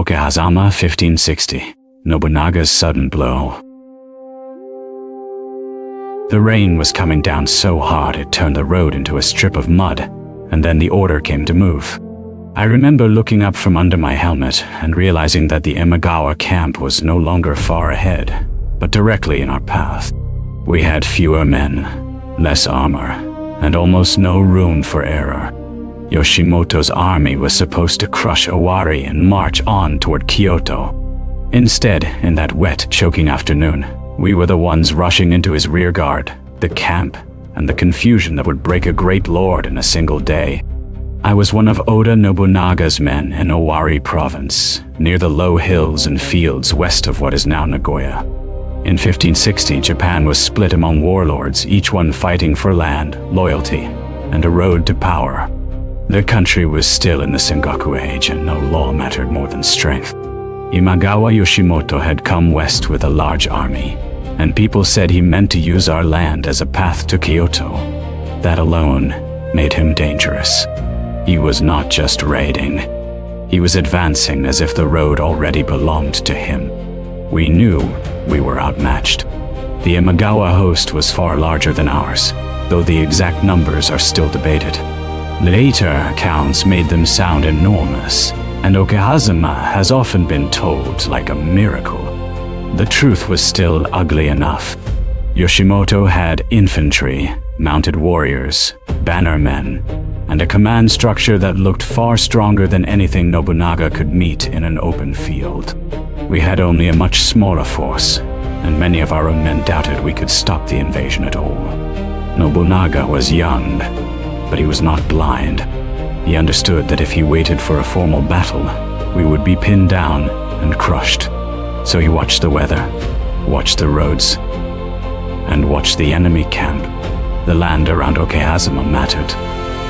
Okehazama 1560. Nobunaga's sudden blow. The rain was coming down so hard it turned the road into a strip of mud, and then the order came to move. I remember looking up from under my helmet and realizing that the Imagawa camp was no longer far ahead, but directly in our path. We had fewer men, less armor, and almost no room for error. Yoshimoto's army was supposed to crush Owari and march on toward Kyoto. Instead, in that wet, choking afternoon, we were the ones rushing into his rear guard, the camp, and the confusion that would break a great lord in a single day. I was one of Oda Nobunaga's men in Owari province, near the low hills and fields west of what is now Nagoya. In 1560, Japan was split among warlords, each one fighting for land, loyalty, and a road to power. The country was still in the Sengoku age, and no law mattered more than strength. Imagawa Yoshimoto had come west with a large army, and people said he meant to use our land as a path to Kyoto. That alone made him dangerous. He was not just raiding. He was advancing as if the road already belonged to him. We knew we were outmatched. The Imagawa host was far larger than ours, though the exact numbers are still debated. Later accounts made them sound enormous, and Okehazama has often been told like a miracle. The truth was still ugly enough. Yoshimoto had infantry, mounted warriors, bannermen, and a command structure that looked far stronger than anything Nobunaga could meet in an open field. We had only a much smaller force, and many of our own men doubted we could stop the invasion at all. Nobunaga was young, but he was not blind. He understood that if he waited for a formal battle, we would be pinned down and crushed. So he watched the weather, watched the roads, and watched the enemy camp. The land around Okehazama mattered.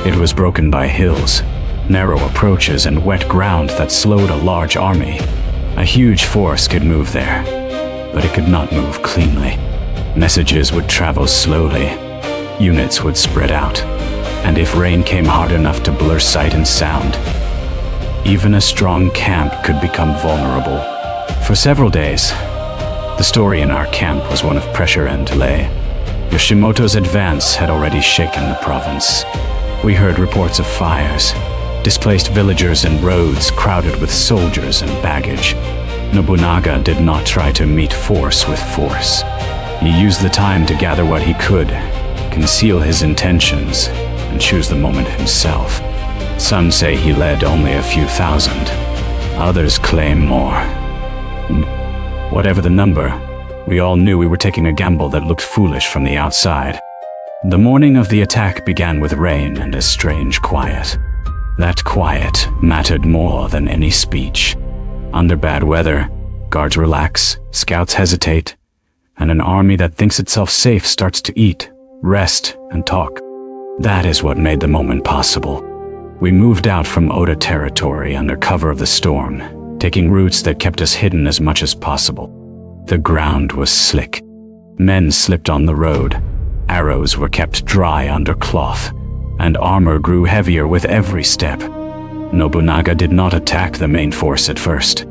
It was broken by hills, narrow approaches, and wet ground that slowed a large army. A huge force could move there, but it could not move cleanly. Messages would travel slowly, units would spread out, and if rain came hard enough to blur sight and sound, even a strong camp could become vulnerable. For several days, the story in our camp was one of pressure and delay. Yoshimoto's advance had already shaken the province. We heard reports of fires, displaced villagers and roads crowded with soldiers and baggage. Nobunaga did not try to meet force with force. He used the time to gather what he could, conceal his intentions, and choose the moment himself. Some say he led only a few thousand. Others claim more. Whatever the number, we all knew we were taking a gamble that looked foolish from the outside. The morning of the attack began with rain and a strange quiet. That quiet mattered more than any speech. Under bad weather, guards relax, scouts hesitate, and an army that thinks itself safe starts to eat, rest, and talk. That is what made the moment possible. We moved out from Oda territory under cover of the storm, taking routes that kept us hidden as much as possible. The ground was slick. Men slipped on the road. Arrows were kept dry under cloth, and armor grew heavier with every step. Nobunaga did not attack the main force at first.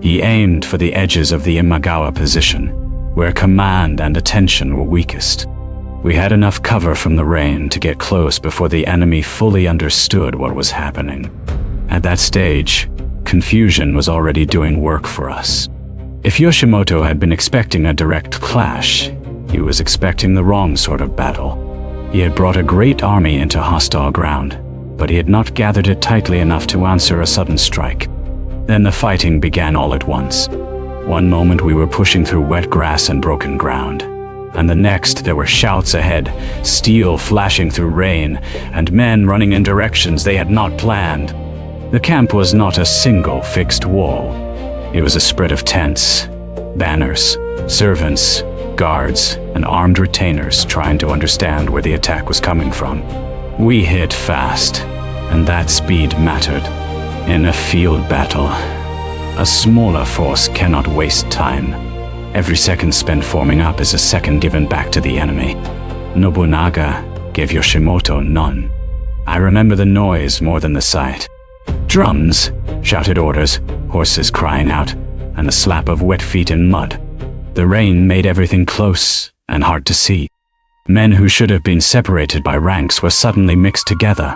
He aimed for the edges of the Imagawa position, where command and attention were weakest. We had enough cover from the rain to get close before the enemy fully understood what was happening. At that stage, confusion was already doing work for us. If Yoshimoto had been expecting a direct clash, he was expecting the wrong sort of battle. He had brought a great army into hostile ground, but he had not gathered it tightly enough to answer a sudden strike. Then the fighting began all at once. One moment we were pushing through wet grass and broken ground, and the next there were shouts ahead, steel flashing through rain, and men running in directions they had not planned. The camp was not a single fixed wall. It was a spread of tents, banners, servants, guards, and armed retainers trying to understand where the attack was coming from. We hit fast, and that speed mattered. In a field battle, a smaller force cannot waste time. Every second spent forming up is a second given back to the enemy. Nobunaga gave Yoshimoto none. I remember the noise more than the sight. Drums shouted orders, horses crying out, and the slap of wet feet in mud. The rain made everything close and hard to see. Men who should have been separated by ranks were suddenly mixed together.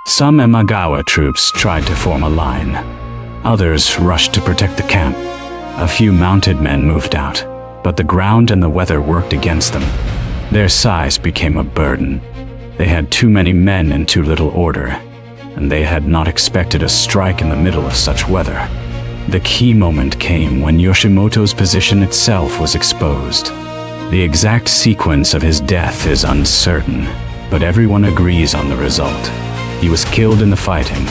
Some Imagawa troops tried to form a line. Others rushed to protect the camp. A few mounted men moved out, but the ground and the weather worked against them. Their size became a burden. They had too many men in too little order, and they had not expected a strike in the middle of such weather. The key moment came when Yoshimoto's position itself was exposed. The exact sequence of his death is uncertain, but everyone agrees on the result. He was killed in the fighting,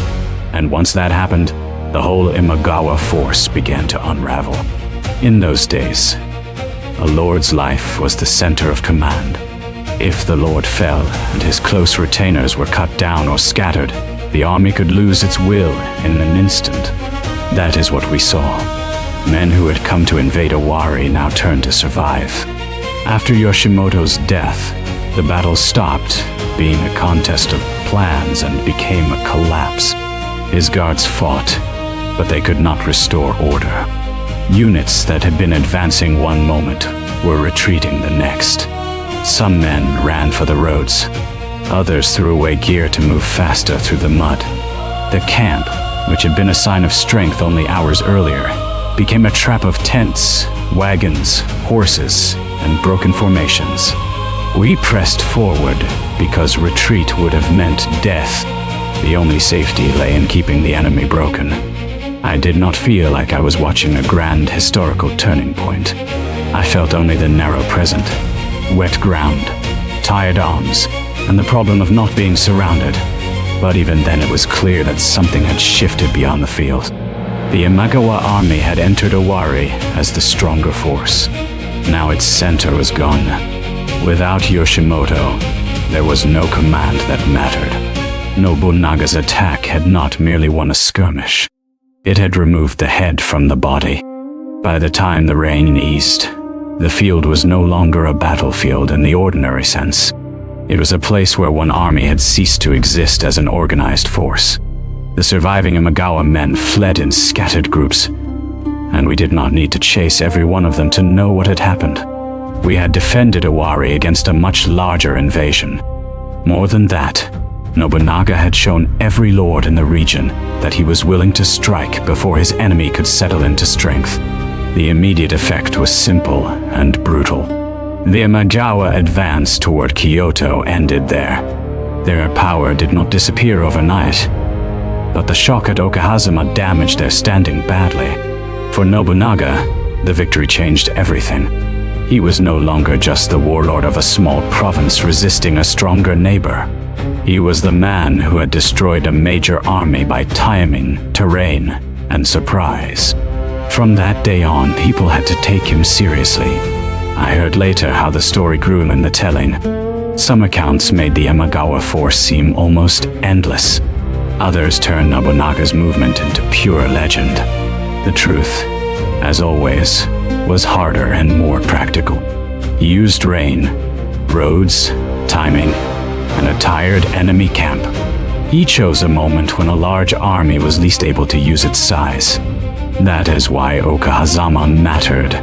and once that happened, the whole Imagawa force began to unravel. In those days, a lord's life was the center of command. If the lord fell and his close retainers were cut down or scattered, the army could lose its will in an instant. That is what we saw. Men who had come to invade Owari now turned to survive. After Yoshimoto's death, the battle stopped being a contest of plans and became a collapse. His guards fought, but they could not restore order. Units that had been advancing one moment were retreating the next. Some men ran for the roads. Others threw away gear to move faster through the mud. The camp, which had been a sign of strength only hours earlier, became a trap of tents, wagons, horses, and broken formations. We pressed forward because retreat would have meant death. The only safety lay in keeping the enemy broken. I did not feel like I was watching a grand historical turning point. I felt only the narrow present, wet ground, tired arms, and the problem of not being surrounded. But even then it was clear that something had shifted beyond the field. The Imagawa army had entered Owari as the stronger force. Now its center was gone. Without Yoshimoto, there was no command that mattered. Nobunaga's attack had not merely won a skirmish. It had removed the head from the body. By the time the rain eased, the field was no longer a battlefield in the ordinary sense. It was a place where one army had ceased to exist as an organized force. The surviving Imagawa men fled in scattered groups, and we did not need to chase every one of them to know what had happened. We had defended Owari against a much larger invasion. More than that, Nobunaga had shown every lord in the region that he was willing to strike before his enemy could settle into strength. The immediate effect was simple and brutal. The Imagawa advance toward Kyoto ended there. Their power did not disappear overnight, but the shock at Okehazama damaged their standing badly. For Nobunaga, the victory changed everything. He was no longer just the warlord of a small province resisting a stronger neighbor. He was the man who had destroyed a major army by timing, terrain, and surprise. From that day on, people had to take him seriously. I heard later how the story grew in the telling. Some accounts made the Imagawa force seem almost endless. Others turned Nobunaga's movement into pure legend. The truth, as always, was harder and more practical. He used rain, roads, timing, and a tired enemy camp. He chose a moment when a large army was least able to use its size. That is why Okehazama mattered.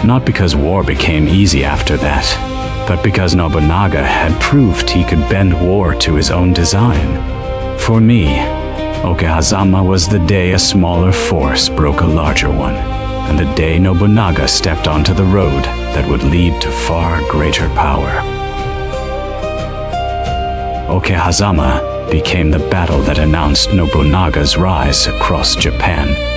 Not because war became easy after that, but because Nobunaga had proved he could bend war to his own design. For me, Okehazama was the day a smaller force broke a larger one, and the day Nobunaga stepped onto the road that would lead to far greater power. Okehazama became the battle that announced Nobunaga's rise across Japan.